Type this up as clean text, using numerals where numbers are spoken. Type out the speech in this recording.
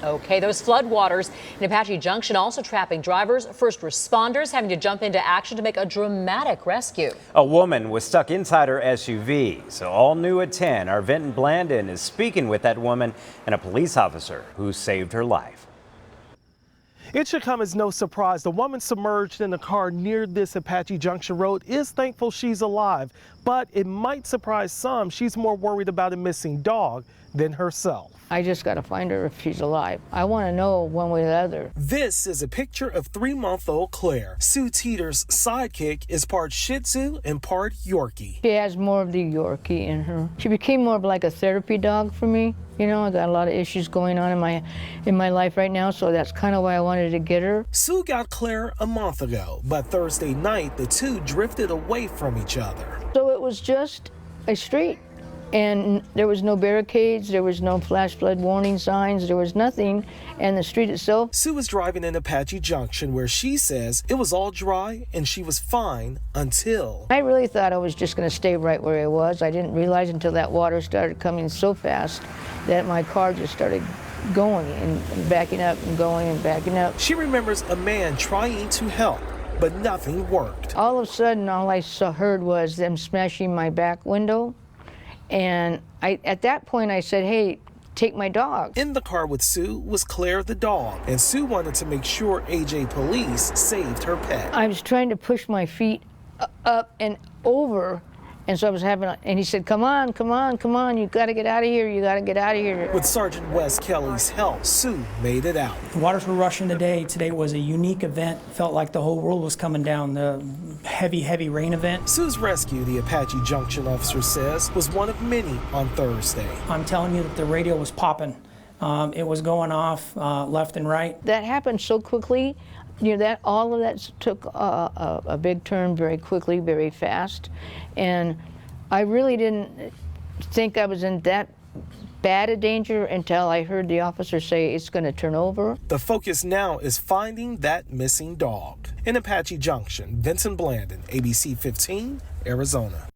Okay, those floodwaters in Apache Junction also trapping drivers, first responders having to jump into action to make a dramatic rescue. A woman was stuck inside her SUV. So all new at 10, our Vinton Blandon is speaking with that woman and a police officer who saved her life. It should come as no surprise. The woman submerged in a car near this Apache Junction road is thankful she's alive, but it might surprise some. She's more worried about a missing dog than herself. I just got to find her if she's alive. I want to know one way or the other. This is a picture of 3-month-old Claire. Sue Teeter's sidekick is part Shih Tzu and part Yorkie. She has more of the Yorkie in her. She became more of like a therapy dog for me. You know, I got a lot of issues going on in my life right now, so that's kind of why I wanted to get her. Sue got Claire a month ago, but Thursday night the two drifted away from each other. So it was just a street. And there was no barricades, there was no flash flood warning signs, there was nothing, and the street itself. Sue was driving in Apache Junction where she says it was all dry and she was fine until. I really thought I was just going to stay right where I was. I didn't realize until that water started coming so fast that my car just started going and backing up and going and backing up. She remembers a man trying to help, but nothing worked. All of a sudden, all I heard was them smashing my back window. And at that point, I said, hey, take my dog. In the car with Sue was Claire the dog, and Sue wanted to make sure AJ police saved her pet. I was trying to push my feet up and over, and so I was and he said, come on, come on, come on, you gotta get out of here, you gotta get out of here. With Sergeant Wes Kelly's help, Sue made it out. The waters were rushing today. Today was a unique event. Felt like the whole world was coming down. The heavy rain event. Sue's rescue, the Apache Junction officer says, was one of many on Thursday. I'm telling you that the radio was popping. It was going off left and right. That happened so quickly. You know, all of that took a big turn very quickly, very fast. And I really didn't think I was in that bad a danger until I heard the officer say it's going to turn over. The focus now is finding that missing dog. In Apache Junction, Vincent Blandon, ABC 15, Arizona.